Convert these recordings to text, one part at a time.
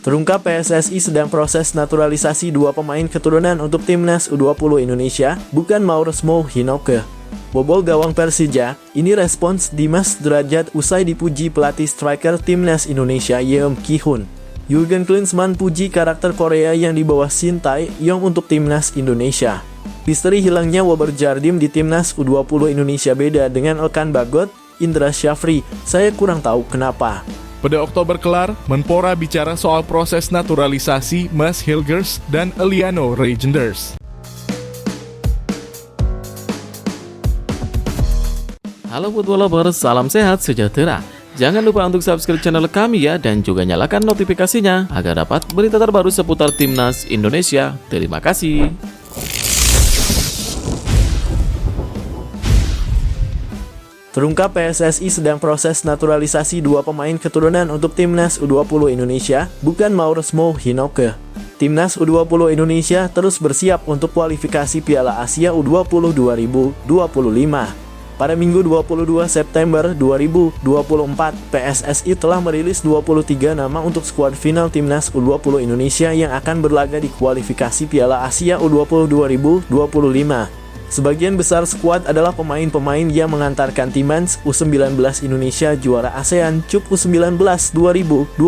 Terungkap PSSI sedang proses naturalisasi dua pemain keturunan untuk timnas U20 Indonesia, bukan Mauresmo Hinoke. Bobol gawang Persija, ini respons Dimas Derajat usai dipuji pelatih striker timnas Indonesia Yeom Ki-hun. Jurgen Klinsmann puji karakter Korea yang dibawa Shin Tae-yong untuk timnas Indonesia. Misteri hilangnya Wilber Jardim di timnas U20 Indonesia beda dengan Elkan Bagot, Indra Syafri, saya kurang tahu kenapa. Pada Oktober kelar, Menpora bicara soal proses naturalisasi Mas Hilgers dan Eliano Regenders. Halo football lovers, salam sehat sejahtera. Jangan lupa untuk subscribe channel kami ya, dan juga nyalakan notifikasinya agar dapat berita terbaru seputar timnas Indonesia. Terima kasih. Terungkap PSSI sedang proses naturalisasi dua pemain keturunan untuk timnas U20 Indonesia, bukan Mauresmo Hinoke. Timnas U20 Indonesia terus bersiap untuk kualifikasi Piala Asia U20 2025. Pada Minggu 22 September 2024, PSSI telah merilis 23 nama untuk skuad final timnas U20 Indonesia yang akan berlaga di kualifikasi Piala Asia U20 2025. Sebagian besar skuad adalah pemain-pemain yang mengantarkan timnas U19 Indonesia juara ASEAN Cup U19 2024.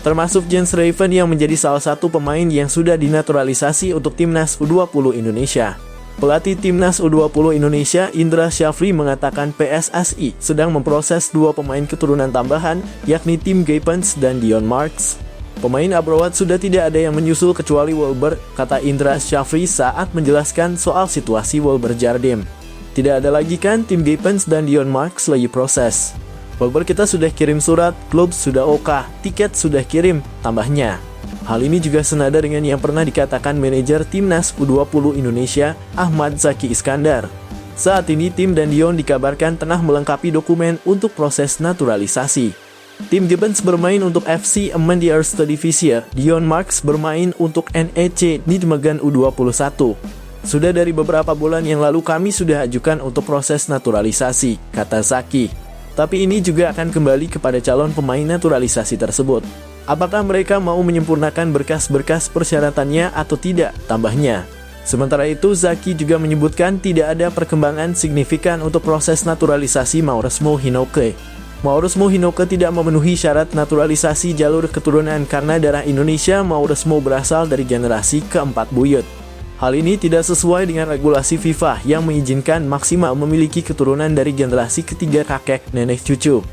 Termasuk Jens Raven yang menjadi salah satu pemain yang sudah dinaturalisasi untuk timnas U20 Indonesia. Pelatih timnas U20 Indonesia Indra Syafri mengatakan PSSI sedang memproses dua pemain keturunan tambahan, yakni Tim Gapens dan Dion Marks. Pemain abroad sudah tidak ada yang menyusul kecuali Wilber, kata Indra Syafri saat menjelaskan soal situasi Wilber Jardim. Tidak ada lagi kan Tim Gapens dan Dion Marks lagi proses. Wilber kita sudah kirim surat, klub sudah oke, tiket sudah kirim, tambahnya. Hal ini juga senada dengan yang pernah dikatakan manajer timnas U20 Indonesia Ahmad Zaki Iskandar. Saat ini Tim dan Dion dikabarkan tengah melengkapi dokumen untuk proses naturalisasi. Tim Gapens bermain untuk FC Emmen di Eerste Divisie, Dion Marks bermain untuk NEC Nijmegen U21. Sudah dari beberapa bulan yang lalu kami sudah ajukan untuk proses naturalisasi, kata Zaki. Tapi ini juga akan kembali kepada calon pemain naturalisasi tersebut. Apakah mereka mau menyempurnakan berkas-berkas persyaratannya atau tidak, tambahnya. Sementara itu, Zaki juga menyebutkan tidak ada perkembangan signifikan untuk proses naturalisasi Mauresmo Hinoke. Mauresmo Hinoke tidak memenuhi syarat naturalisasi jalur keturunan karena darah Indonesia. Mauresmo berasal dari generasi keempat buyut. Hal ini tidak sesuai dengan regulasi FIFA yang mengizinkan maksimal memiliki keturunan dari generasi ketiga kakek nenek cucu.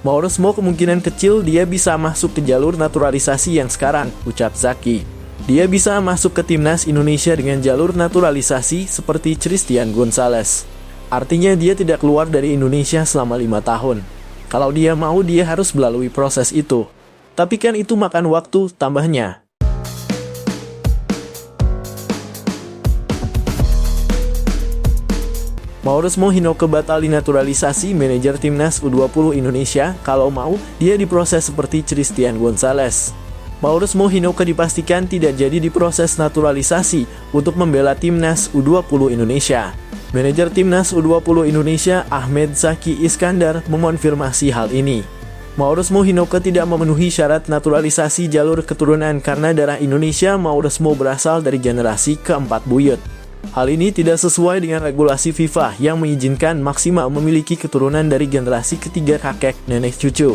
Mauresmo kemungkinan kecil dia bisa masuk ke jalur naturalisasi yang sekarang, ucap Zaki. Dia bisa masuk ke timnas Indonesia dengan jalur naturalisasi seperti Christian Gonzalez. Artinya dia tidak keluar dari Indonesia selama 5 tahun. Kalau dia mau, dia harus melalui proses itu. Tapi kan itu makan waktu, tambahnya. Mauresmo Hinoke batal dinaturalisasi manajer timnas U20 Indonesia. Kalau mau, dia diproses seperti Christian Gonzalez. Mauresmo Hinoke dipastikan tidak jadi diproses naturalisasi untuk membela timnas U20 Indonesia. Manajer timnas U20 Indonesia Ahmad Zaki Iskandar mengonfirmasi hal ini. Mauresmo Hinoke tidak memenuhi syarat naturalisasi jalur keturunan karena darah Indonesia. Mauresmo berasal dari generasi keempat buyut. Hal ini tidak sesuai dengan regulasi FIFA yang mengizinkan maksimal memiliki keturunan dari generasi ketiga kakek nenek cucu.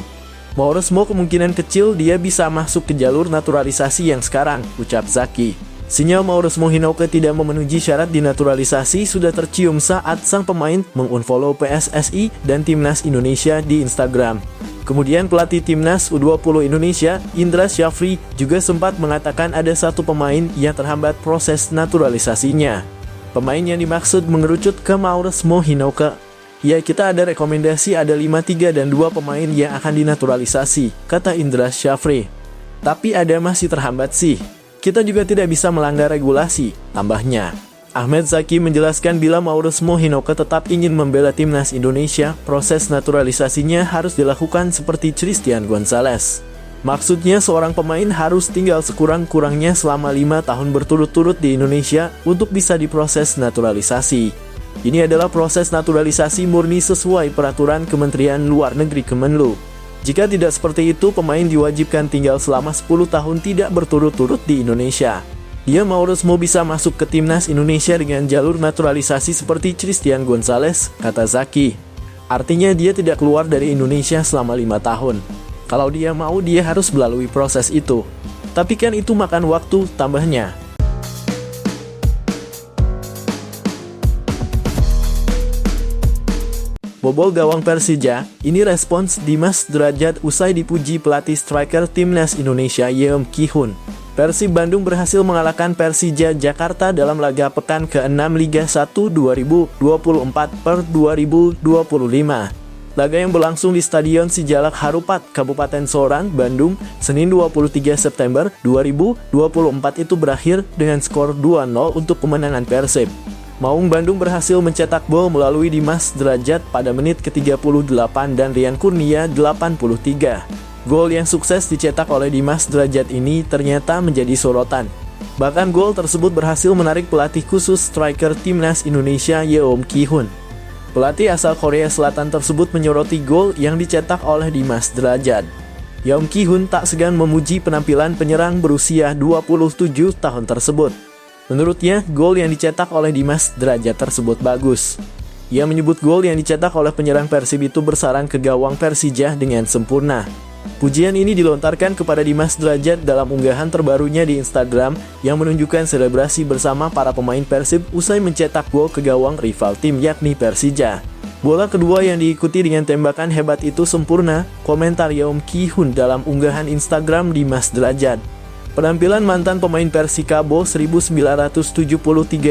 Mauresmo kemungkinan kecil dia bisa masuk ke jalur naturalisasi yang sekarang, ucap Zaki. Sinyal Mauresmo Hinoke tidak memenuhi syarat dinaturalisasi sudah tercium saat sang pemain mengunfollow PSSI dan Timnas Indonesia di Instagram. Kemudian pelatih Timnas U20 Indonesia, Indra Syafri, juga sempat mengatakan ada satu pemain yang terhambat proses naturalisasinya. Pemain yang dimaksud mengerucut ke Mauresmo Hinoke. Ya, kita ada rekomendasi ada 5-3 dan 2 pemain yang akan dinaturalisasi, kata Indra Syafri. Tapi ada masih terhambat sih. Kita juga tidak bisa melanggar regulasi, tambahnya. Ahmad Zaki menjelaskan bila Mauresmo Hinoke tetap ingin membela timnas Indonesia, proses naturalisasinya harus dilakukan seperti Christian Gonzalez. Maksudnya seorang pemain harus tinggal sekurang-kurangnya selama 5 tahun berturut-turut di Indonesia untuk bisa diproses naturalisasi. Ini adalah proses naturalisasi murni sesuai peraturan Kementerian Luar Negeri Kemenlu. Jika tidak seperti itu, pemain diwajibkan tinggal selama 10 tahun tidak berturut-turut di Indonesia. Dia mau resmo bisa masuk ke timnas Indonesia dengan jalur naturalisasi seperti Christian Gonzalez, kata Zaki. Artinya dia tidak keluar dari Indonesia selama 5 tahun. Kalau dia mau, dia harus melalui proses itu. Tapi kan itu makan waktu, tambahnya. Bobol gawang Persija, ini respons Dimas Derajat usai dipuji pelatih striker timnas Indonesia Yeom Ki-hun. Persib Bandung berhasil mengalahkan Persija Jakarta dalam laga pekan ke-6 Liga 1 2024/2025. Laga yang berlangsung di Stadion Sijalak Harupat, Kabupaten Sorong, Bandung, Senin 23 September 2024 itu berakhir dengan skor 2-0 untuk kemenangan Persib. Maung Bandung berhasil mencetak gol melalui Dimas Derajat pada menit ke-38 dan Rian Kurnia 83. Gol yang sukses dicetak oleh Dimas Derajat ini ternyata menjadi sorotan. Bahkan gol tersebut berhasil menarik pelatih khusus striker timnas Indonesia Yeom Ki-hun. Pelatih asal Korea Selatan tersebut menyoroti gol yang dicetak oleh Dimas Derajat. Yeom Ki-hun tak segan memuji penampilan penyerang berusia 27 tahun tersebut. Menurutnya, gol yang dicetak oleh Dimas Derajat tersebut bagus. Ia menyebut gol yang dicetak oleh penyerang Persib itu bersarang ke gawang Persija dengan sempurna. Pujian ini dilontarkan kepada Dimas Derajat dalam unggahan terbarunya di Instagram yang menunjukkan selebrasi bersama para pemain Persib usai mencetak gol ke gawang rival tim yakni Persija. Bola kedua yang diikuti dengan tembakan hebat itu sempurna, komentar Yeom Ki-hun dalam unggahan Instagram Dimas Derajat. Penampilan mantan pemain Persikabo 1973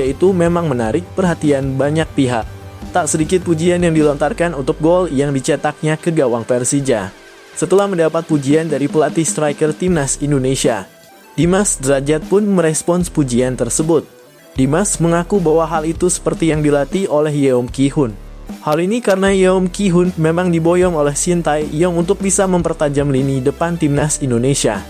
itu memang menarik perhatian banyak pihak. Tak sedikit pujian yang dilontarkan untuk gol yang dicetaknya ke gawang Persija. Setelah mendapat pujian dari pelatih striker timnas Indonesia, Dimas Derajat pun merespons pujian tersebut. Dimas mengaku bahwa hal itu seperti yang dilatih oleh Yeom Ki-hun. Hal ini karena Yeom Ki-hun memang diboyong oleh Shin Tae-yong untuk bisa mempertajam lini depan timnas Indonesia.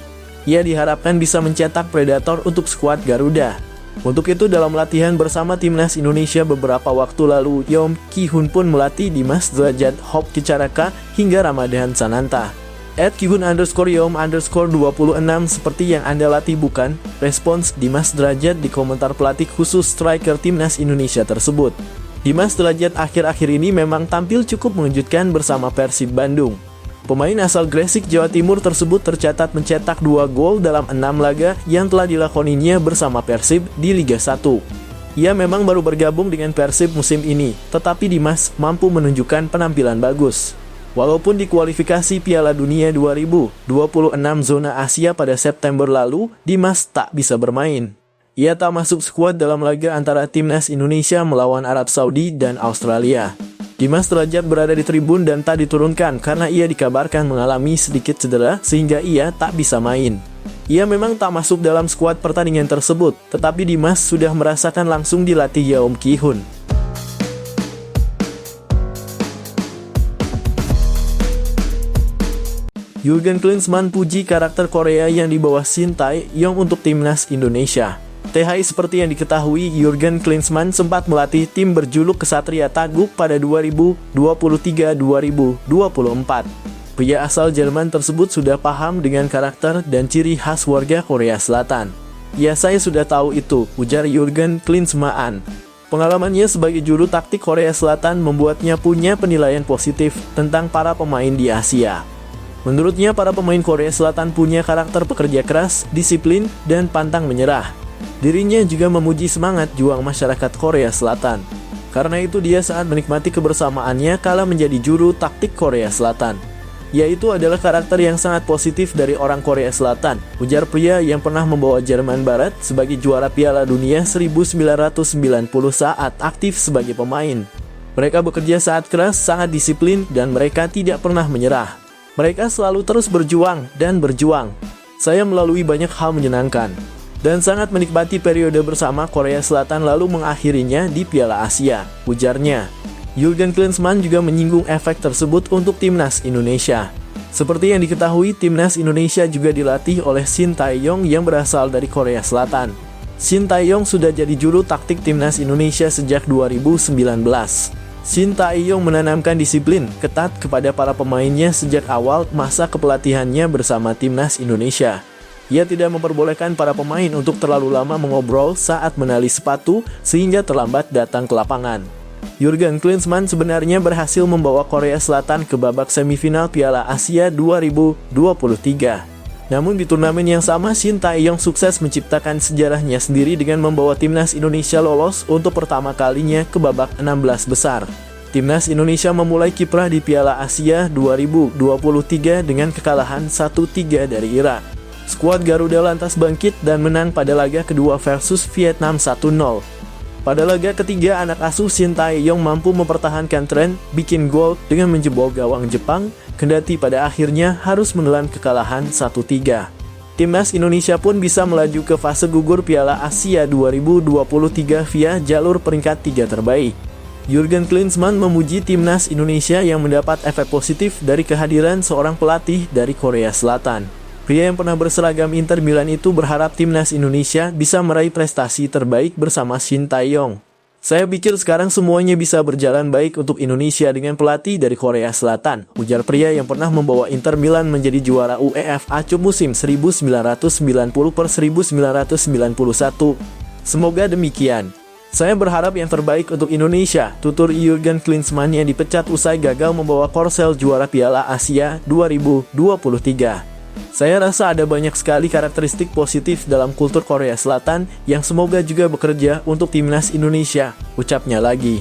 Ia diharapkan bisa mencetak predator untuk skuad Garuda. Untuk itu dalam latihan bersama timnas Indonesia beberapa waktu lalu, Yeom Ki-hun pun melatih Dimas Derajat, Hop Kicaraka hingga Ramadan Sananta. @Ki-hun_Yeom_26 seperti yang Anda latih bukan? Respons Dimas Derajat di komentar pelatih khusus striker timnas Indonesia tersebut. Dimas Derajat akhir-akhir ini memang tampil cukup mengejutkan bersama Persib Bandung. Pemain asal Gresik, Jawa Timur tersebut tercatat mencetak 2 gol dalam 6 laga yang telah dilakoninya bersama Persib di Liga 1. Ia memang baru bergabung dengan Persib musim ini, tetapi Dimas mampu menunjukkan penampilan bagus. Walaupun di kualifikasi Piala Dunia 2026 zona Asia pada September lalu, Dimas tak bisa bermain. Ia tak masuk skuad dalam laga antara timnas Indonesia melawan Arab Saudi dan Australia. Dimas Derajat berada di tribun dan tak diturunkan karena ia dikabarkan mengalami sedikit cedera sehingga ia tak bisa main. Ia memang tak masuk dalam skuad pertandingan tersebut, tetapi Dimas sudah merasakan langsung dilatih Yeom Ki-hun. Jurgen Klinsmann puji karakter Korea yang dibawa Shin Tae-yong untuk timnas Indonesia. THI seperti yang diketahui, Jurgen Klinsmann sempat melatih tim berjuluk Kesatria Taguk pada 2023-2024. Pria asal Jerman tersebut sudah paham dengan karakter dan ciri khas warga Korea Selatan. "Ya, saya sudah tahu itu," ujar Jurgen Klinsmann. Pengalamannya sebagai juru taktik Korea Selatan membuatnya punya penilaian positif tentang para pemain di Asia. Menurutnya, para pemain Korea Selatan punya karakter pekerja keras, disiplin, dan pantang menyerah. Dirinya juga memuji semangat juang masyarakat Korea Selatan. Karena itu dia sangat menikmati kebersamaannya kala menjadi juru taktik Korea Selatan. Yaitu adalah karakter yang sangat positif dari orang Korea Selatan, ujar pria yang pernah membawa Jerman Barat sebagai juara Piala Dunia 1990 saat aktif sebagai pemain. Mereka bekerja sangat keras, sangat disiplin, dan mereka tidak pernah menyerah. Mereka selalu terus berjuang dan berjuang. Saya melalui banyak hal menyenangkan dan sangat menikmati periode bersama Korea Selatan lalu mengakhirinya di Piala Asia, ujarnya. Jurgen Klinsmann juga menyinggung efek tersebut untuk timnas Indonesia. Seperti yang diketahui, timnas Indonesia juga dilatih oleh Shin Tae-yong yang berasal dari Korea Selatan. Shin Tae-yong sudah jadi juru taktik timnas Indonesia sejak 2019. Shin Tae-yong menanamkan disiplin ketat kepada para pemainnya sejak awal masa kepelatihannya bersama timnas Indonesia. Ia tidak memperbolehkan para pemain untuk terlalu lama mengobrol saat menali sepatu sehingga terlambat datang ke lapangan. Jurgen Klinsmann sebenarnya berhasil membawa Korea Selatan ke babak semifinal Piala Asia 2023. Namun di turnamen yang sama, Shin Tae-yong sukses menciptakan sejarahnya sendiri dengan membawa timnas Indonesia lolos untuk pertama kalinya ke babak 16 besar. Timnas Indonesia memulai kiprah di Piala Asia 2023 dengan kekalahan 1-3 dari Irak. Skuad Garuda lantas bangkit dan menang pada laga kedua versus Vietnam 1-0. Pada laga ketiga, anak asuh Shin Tae-yong mampu mempertahankan tren bikin gol dengan menjebol gawang Jepang, kendati pada akhirnya harus menelan kekalahan 1-3. Timnas Indonesia pun bisa melaju ke fase gugur Piala Asia 2023 via jalur peringkat 3 terbaik. Jurgen Klinsmann memuji timnas Indonesia yang mendapat efek positif dari kehadiran seorang pelatih dari Korea Selatan. Pria yang pernah berseragam Inter Milan itu berharap timnas Indonesia bisa meraih prestasi terbaik bersama Shin Tae-yong. Saya pikir sekarang semuanya bisa berjalan baik untuk Indonesia dengan pelatih dari Korea Selatan, ujar pria yang pernah membawa Inter Milan menjadi juara UEFA Cup musim 1990-1991. Semoga demikian. Saya berharap yang terbaik untuk Indonesia, tutur Jurgen Klinsmann yang dipecat usai gagal membawa Korsel juara Piala Asia 2023. Saya rasa ada banyak sekali karakteristik positif dalam kultur Korea Selatan yang semoga juga bekerja untuk timnas Indonesia, ucapnya lagi.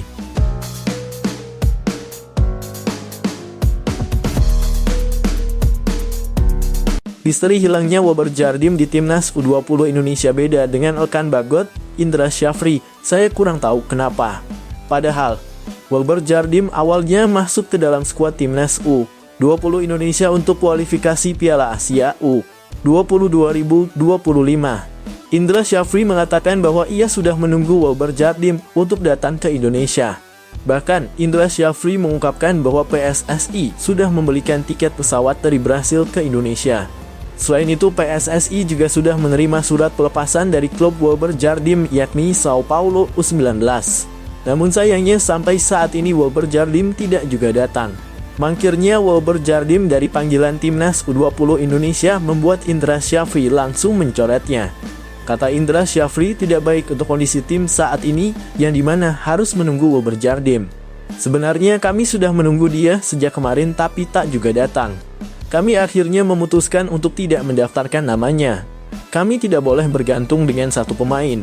Misteri hilangnya Wilber Jardim di timnas U20 Indonesia beda dengan Elkan Bagot, Indra Syafri. Saya kurang tahu kenapa. Padahal, Wilber Jardim awalnya masuk ke dalam skuad timnas U20 Indonesia untuk kualifikasi Piala Asia U20 2025. Indra Syafri mengatakan bahwa ia sudah menunggu Wilber Jardim untuk datang ke Indonesia. Bahkan, Indra Syafri mengungkapkan bahwa PSSI sudah membelikan tiket pesawat dari Brasil ke Indonesia. Selain itu, PSSI juga sudah menerima surat pelepasan dari klub Wilber Jardim yakni Sao Paulo U19. Namun sayangnya sampai saat ini Wilber Jardim tidak juga datang. Mangkirnya Wilber Jardim dari panggilan timnas U20 Indonesia membuat Indra Syafri langsung mencoretnya. Kata Indra Syafri tidak baik untuk kondisi tim saat ini yang dimana harus menunggu Wilber Jardim. Sebenarnya kami sudah menunggu dia sejak kemarin tapi tak juga datang. Kami akhirnya memutuskan untuk tidak mendaftarkan namanya. Kami tidak boleh bergantung dengan satu pemain.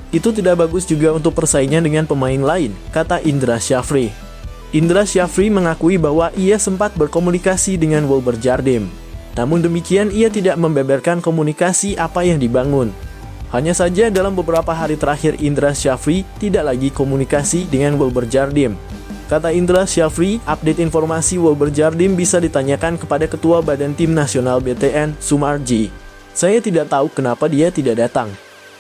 Itu tidak bagus juga untuk persaingan dengan pemain lain, kata Indra Syafri. Indra Syafri mengakui bahwa ia sempat berkomunikasi dengan Wilber Jardim. Namun demikian ia tidak membeberkan komunikasi apa yang dibangun. Hanya saja dalam beberapa hari terakhir Indra Syafri tidak lagi komunikasi dengan Wilber Jardim. Kata Indra Syafri, update informasi Wilber Jardim bisa ditanyakan kepada Ketua Badan Tim Nasional BTN, Sumarji. Saya tidak tahu kenapa dia tidak datang.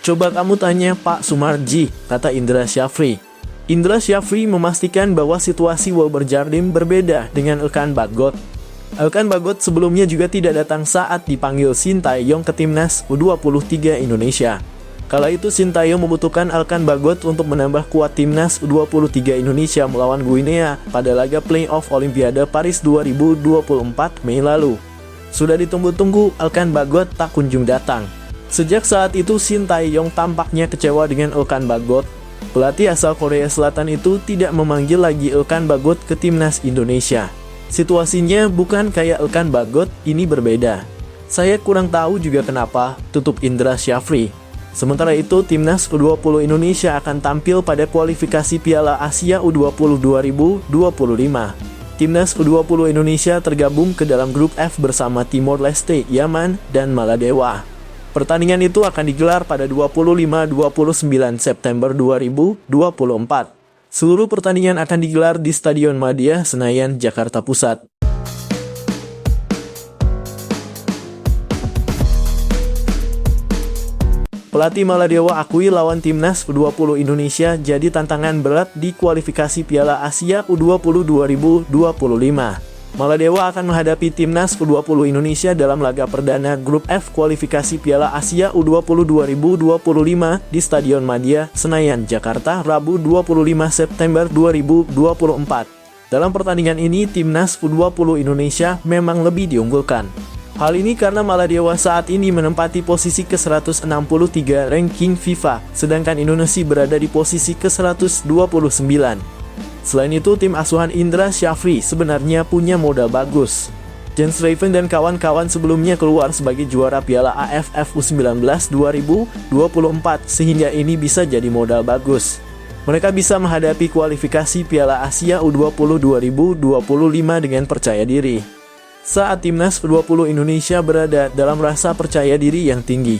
Coba kamu tanya Pak Sumarji, kata Indra Syafri. Indra Syafri memastikan bahwa situasi Wilber Jardim berbeda dengan Elkan Bagot. Elkan Bagot sebelumnya juga tidak datang saat dipanggil Shin Tae-yong ke timnas U23 Indonesia. Kala itu Shin Tae-yong membutuhkan Elkan Bagot untuk menambah kuat timnas U23 Indonesia melawan Guinea pada laga play-off Olimpiade Paris 2024 Mei lalu. Sudah ditunggu-tunggu, Elkan Bagot tak kunjung datang. Sejak saat itu Shin Tae-yong tampaknya kecewa dengan Elkan Bagot. Pelatih asal Korea Selatan itu tidak memanggil lagi Elkan Bagot ke timnas Indonesia. Situasinya bukan kayak Elkan Bagot, ini berbeda. Saya kurang tahu juga kenapa, tutup Indra Syafri. Sementara itu, timnas U20 Indonesia akan tampil pada kualifikasi Piala Asia U20 2025. Timnas U20 Indonesia tergabung ke dalam grup F bersama Timor Leste, Yaman, dan Maladewa. Pertandingan itu akan digelar pada 25-29 September 2024. Seluruh pertandingan akan digelar di Stadion Madia, Senayan, Jakarta Pusat. Pelatih Maladewa akui lawan timnas U20 Indonesia jadi tantangan berat di kualifikasi Piala Asia U20 2025. Maladewa akan menghadapi Timnas U20 Indonesia dalam laga perdana Grup F kualifikasi Piala Asia U20 2025 di Stadion Madia, Senayan, Jakarta, Rabu 25 September 2024. Dalam pertandingan ini, Timnas U20 Indonesia memang lebih diunggulkan. Hal ini karena Maladewa saat ini menempati posisi ke-163 ranking FIFA, sedangkan Indonesia berada di posisi ke-129. Selain itu, tim asuhan Indra Syafri sebenarnya punya modal bagus. Jens Raven dan kawan-kawan sebelumnya keluar sebagai juara Piala AFF U19 2024, sehingga ini bisa jadi modal bagus. Mereka bisa menghadapi kualifikasi Piala Asia U20 2025 dengan percaya diri. Saat Timnas U20 Indonesia berada dalam rasa percaya diri yang tinggi.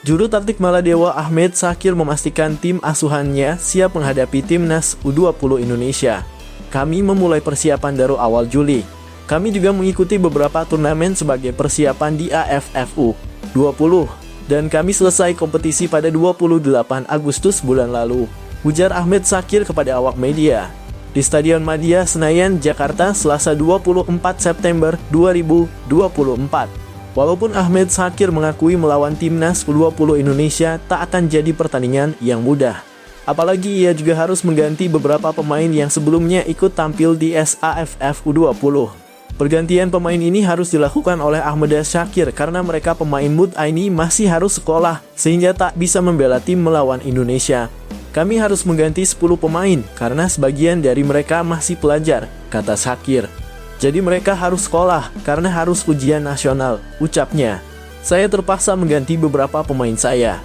Juru taktik Maladewa Ahmed Shakir memastikan tim asuhannya siap menghadapi Timnas U20 Indonesia. Kami memulai persiapan dari awal Juli. Kami juga mengikuti beberapa turnamen sebagai persiapan di AFF U20. Dan kami selesai kompetisi pada 28 Agustus bulan lalu, ujar Ahmed Shakir kepada awak media. Di Stadion Madia, Senayan, Jakarta, Selasa 24 September 2024. Walaupun Ahmed Shakir mengakui melawan Timnas U20 Indonesia tak akan jadi pertandingan yang mudah. Apalagi ia juga harus mengganti beberapa pemain yang sebelumnya ikut tampil di SAFF U20. Pergantian pemain ini harus dilakukan oleh Ahmed Shakir karena mereka pemain muda ini masih harus sekolah, sehingga tak bisa membela tim melawan Indonesia. Kami harus mengganti 10 pemain karena sebagian dari mereka masih pelajar, kata Shakir. Jadi mereka harus sekolah karena harus ujian nasional, ucapnya. Saya terpaksa mengganti beberapa pemain saya.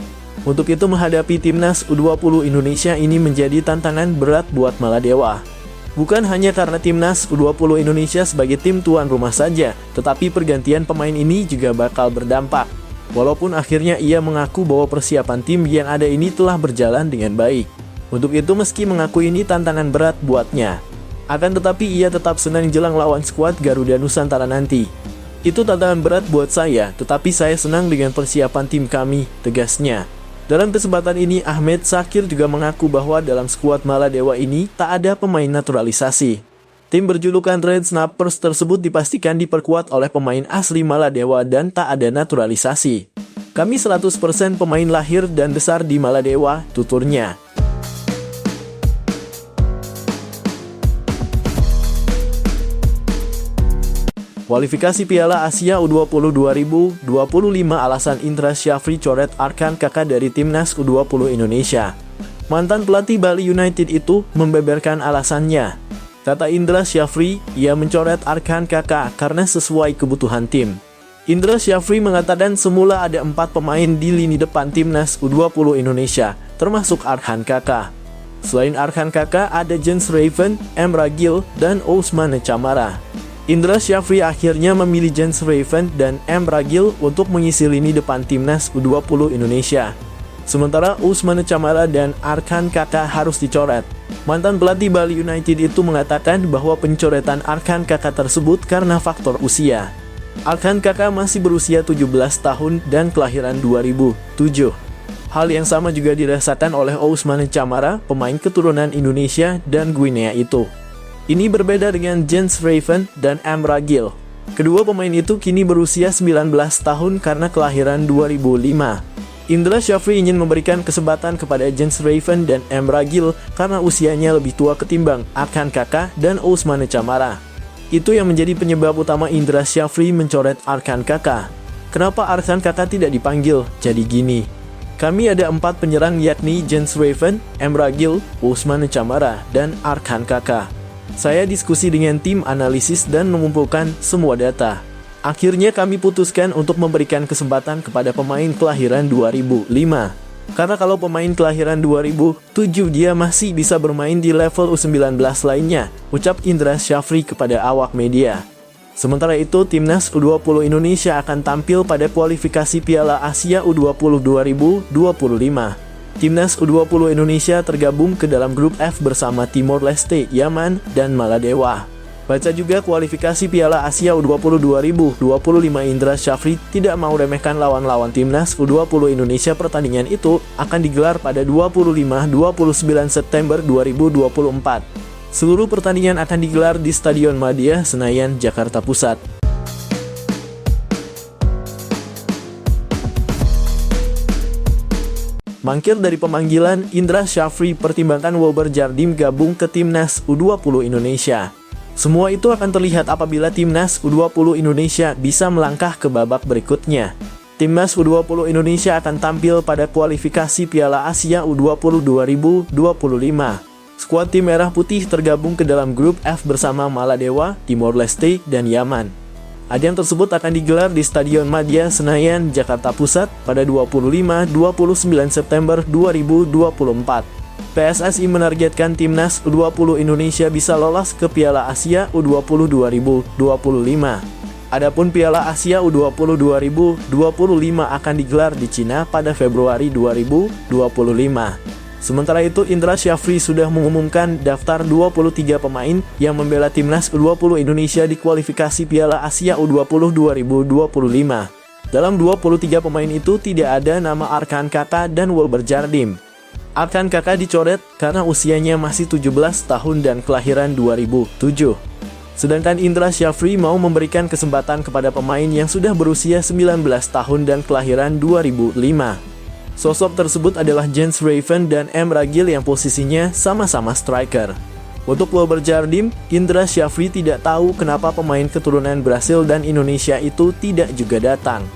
Untuk itu menghadapi Timnas U20 Indonesia ini menjadi tantangan berat buat Maladewa. Bukan hanya karena Timnas U20 Indonesia sebagai tim tuan rumah saja, tetapi pergantian pemain ini juga bakal berdampak. Walaupun akhirnya ia mengaku bahwa persiapan tim yang ada ini telah berjalan dengan baik. Untuk itu meski mengaku ini tantangan berat buatnya, akan tetapi ia tetap senang jelang lawan skuad Garuda Nusantara nanti. Itu tantangan berat buat saya, tetapi saya senang dengan persiapan tim kami, tegasnya. Dalam kesempatan ini, Ahmed Shakir juga mengaku bahwa dalam skuad Maladewa ini tak ada pemain naturalisasi. Tim berjulukan Red Snappers tersebut dipastikan diperkuat oleh pemain asli Maladewa dan tak ada naturalisasi. Kami 100% pemain lahir dan besar di Maladewa, tuturnya. Kualifikasi Piala Asia U20 2025 alasan Indra Syafri coret Arkan Kakak dari Timnas U20 Indonesia. Mantan pelatih Bali United itu membeberkan alasannya. Kata Indra Syafri, ia mencoret Arkan Kakak karena sesuai kebutuhan tim. Indra Syafri mengatakan semula ada 4 pemain di lini depan Timnas U20 Indonesia, termasuk Arkan Kakak. Selain Arkan Kakak, ada Jens Raven, Emre Gil, dan Ousmane Camara. Indra Syafri akhirnya memilih Jens Raven dan Emre Gil untuk mengisi lini depan Timnas U20 Indonesia. Sementara Ousmane Camara dan Arkan Kakak harus dicoret. Mantan pelatih Bali United itu mengatakan bahwa pencoretan Arkan Kakak tersebut karena faktor usia. Arkan Kakak masih berusia 17 tahun dan kelahiran 2007. Hal yang sama juga dirasakan oleh Ousmane Camara, pemain keturunan Indonesia dan Guinea itu. Ini berbeda dengan Jens Raven dan Emre Gil. Kedua pemain itu kini berusia 19 tahun karena kelahiran 2005. Indra Syafri ingin memberikan kesempatan kepada Jens Raven dan Emre Gil karena usianya lebih tua ketimbang Arkan Kakak dan Ousmane Camara. Itu yang menjadi penyebab utama Indra Syafri mencoret Arkan Kakak. Kenapa Arkan Kakak tidak dipanggil? Jadi gini. Kami ada 4 penyerang yakni Jens Raven, Emre Gil, Ousmane Camara, dan Arkan Kakak. Saya diskusi dengan tim analisis dan mengumpulkan semua data. Akhirnya kami putuskan untuk memberikan kesempatan kepada pemain kelahiran 2005. Karena kalau pemain kelahiran 2007 dia masih bisa bermain di level U19 lainnya, ucap Indra Syafri kepada awak media. Sementara itu, Timnas U20 Indonesia akan tampil pada kualifikasi Piala Asia U20 2025. Timnas U20 Indonesia tergabung ke dalam grup F bersama Timor Leste, Yaman, dan Maladewa. Baca juga kualifikasi Piala Asia U20 2025. Indra Syafri tidak mau remehkan lawan-lawan Timnas U20 Indonesia. Pertandingan itu akan digelar pada 25-29 September 2024. Seluruh pertandingan akan digelar di Stadion Madia, Senayan, Jakarta Pusat. Mangkir dari pemanggilan, Indra Syafri pertimbangkan Wilber Jardim gabung ke Timnas U20 Indonesia. Semua itu akan terlihat apabila Timnas U20 Indonesia bisa melangkah ke babak berikutnya. Timnas U20 Indonesia akan tampil pada kualifikasi Piala Asia U20 2025. Skuad tim Merah Putih tergabung ke dalam grup F bersama Maladewa, Timor Leste, dan Yaman. Ajang tersebut akan digelar di Stadion Madia, Senayan, Jakarta Pusat pada 25-29 September 2024. PSSI menargetkan Timnas U20 Indonesia bisa lolos ke Piala Asia U20 2025. Adapun Piala Asia U20 2025 akan digelar di Cina pada Februari 2025. Sementara itu, Indra Syafri sudah mengumumkan daftar 23 pemain yang membela Timnas U20 Indonesia di kualifikasi Piala Asia U20 2025. Dalam 23 pemain itu tidak ada nama Arkan Kaka dan Wilber Jardim. Arkan Kaka dicoret karena usianya masih 17 tahun dan kelahiran 2007. Sedangkan Indra Syafri mau memberikan kesempatan kepada pemain yang sudah berusia 19 tahun dan kelahiran 2005. Sosok tersebut adalah Jens Raven dan M. Ragil yang posisinya sama-sama striker. Untuk Wilber Jardim, Indra Syafri tidak tahu kenapa pemain keturunan Brasil dan Indonesia itu tidak juga datang.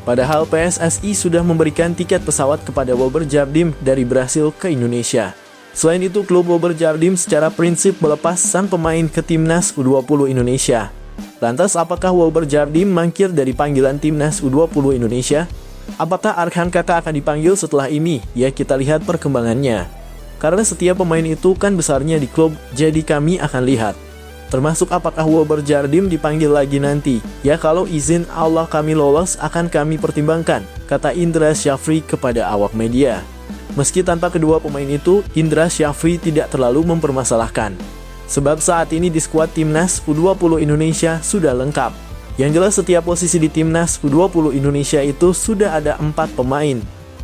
Padahal PSSI sudah memberikan tiket pesawat kepada Wilber Jardim dari Brasil ke Indonesia. Selain itu, klub Wilber Jardim secara prinsip melepas sang pemain ke Timnas U20 Indonesia. Lantas, apakah Wilber Jardim mangkir dari panggilan Timnas U20 Indonesia? Apakah Arkan Kaka akan dipanggil setelah ini? Ya, kita lihat perkembangannya. Karena setiap pemain itu kan besarnya di klub, jadi kami akan lihat. Termasuk apakah Wilber Jardim dipanggil lagi nanti. Ya, kalau izin Allah kami lolos akan kami pertimbangkan, kata Indra Syafri kepada awak media. Meski tanpa kedua pemain itu, Indra Syafri tidak terlalu mempermasalahkan. Sebab saat ini di skuad Timnas U20 Indonesia sudah lengkap. Yang jelas setiap posisi di Timnas U20 Indonesia itu sudah ada 4 pemain.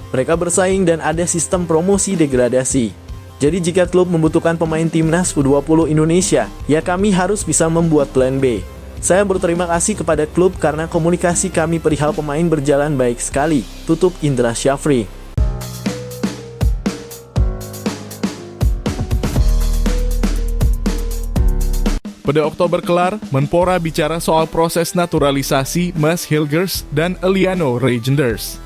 Mereka bersaing dan ada sistem promosi degradasi. Jadi jika klub membutuhkan pemain Timnas U20 Indonesia, ya kami harus bisa membuat plan B. Saya berterima kasih kepada klub karena komunikasi kami perihal pemain berjalan baik sekali, tutup Indra Syafri. Pada Oktober kelar, Menpora bicara soal proses naturalisasi Mas Hilgers dan Eliano Reijnders.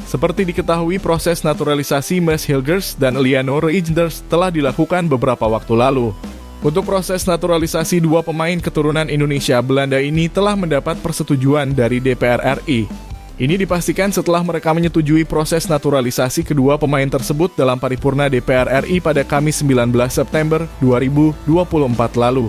Seperti diketahui, proses naturalisasi Mas Hilgers dan Eliano Reijnders telah dilakukan beberapa waktu lalu. Untuk proses naturalisasi dua pemain keturunan Indonesia Belanda ini telah mendapat persetujuan dari DPR RI. Ini dipastikan setelah mereka menyetujui proses naturalisasi kedua pemain tersebut dalam paripurna DPR RI pada Kamis 19 September 2024 lalu.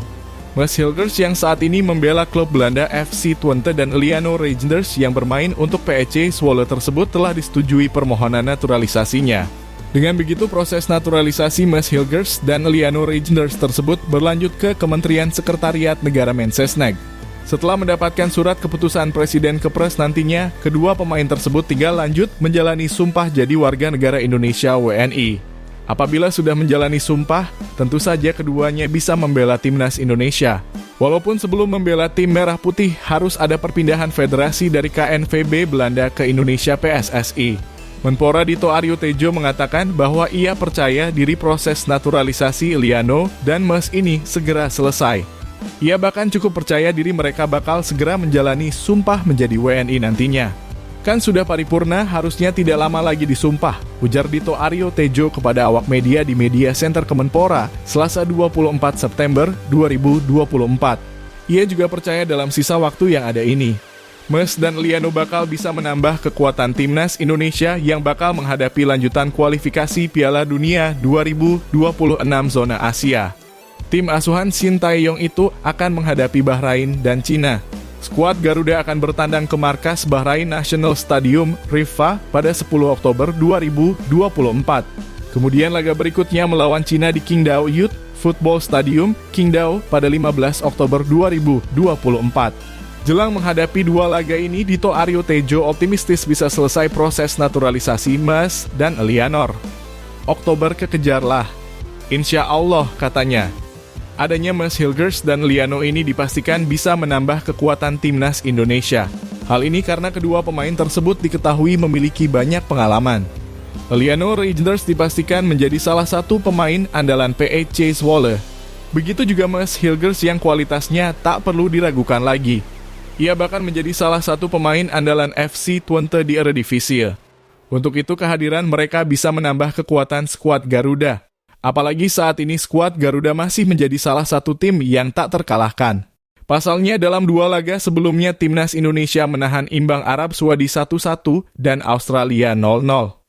Mas Hilgers yang saat ini membela klub Belanda FC Twente dan Eliano Reijnders yang bermain untuk PEC Zwolle tersebut telah disetujui permohonan naturalisasinya. Dengan begitu, proses naturalisasi Mas Hilgers dan Eliano Reijnders tersebut berlanjut ke Kementerian Sekretariat Negara Mensesnek. Setelah mendapatkan surat keputusan Presiden Kepres nantinya, kedua pemain tersebut tinggal lanjut menjalani sumpah jadi warga negara Indonesia WNI. Apabila sudah menjalani sumpah, tentu saja keduanya bisa membela Timnas Indonesia. Walaupun sebelum membela tim Merah Putih harus ada perpindahan federasi dari KNVB Belanda ke Indonesia PSSI. Menpora Dito Aryo Tejo mengatakan bahwa ia percaya diri proses naturalisasi Eliano dan Mas ini segera selesai. Ia bahkan cukup percaya diri mereka bakal segera menjalani sumpah menjadi WNI nantinya. Kan sudah paripurna, harusnya tidak lama lagi disumpah, ujar Dito Aryo Tejo kepada awak media di Media Center Kemenpora, Selasa 24 September 2024. Ia juga percaya dalam sisa waktu yang ada ini, Mas dan Eliano bakal bisa menambah kekuatan Timnas Indonesia yang bakal menghadapi lanjutan kualifikasi Piala Dunia 2026 zona Asia. Tim asuhan Shin Tae-yong itu akan menghadapi Bahrain dan Cina. Skuad Garuda akan bertandang ke markas Bahrain National Stadium, Riffa, pada 10 Oktober 2024. Kemudian laga berikutnya melawan Cina di Qingdao Youth Football Stadium, Qingdao, pada 15 Oktober 2024. Jelang menghadapi dua laga ini, Dito Aryo Tejo optimistis bisa selesai proses naturalisasi Mas dan Eliano. Oktober kekejarlah. Insya Allah, katanya. Adanya Mas Hilgers dan Liano ini dipastikan bisa menambah kekuatan timnas Indonesia. Hal ini karena kedua pemain tersebut diketahui memiliki banyak pengalaman. Liano Reijnders dipastikan menjadi salah satu pemain andalan PA Chase Waller. Begitu juga Mas Hilgers yang kualitasnya tak perlu diragukan lagi. Ia bahkan menjadi salah satu pemain andalan FC Twente di Eredivisie. Untuk itu kehadiran mereka bisa menambah kekuatan skuad Garuda. Apalagi saat ini skuad Garuda masih menjadi salah satu tim yang tak terkalahkan. Pasalnya dalam 2 laga sebelumnya timnas Indonesia menahan imbang Arab Saudi 1-1 dan Australia 0-0.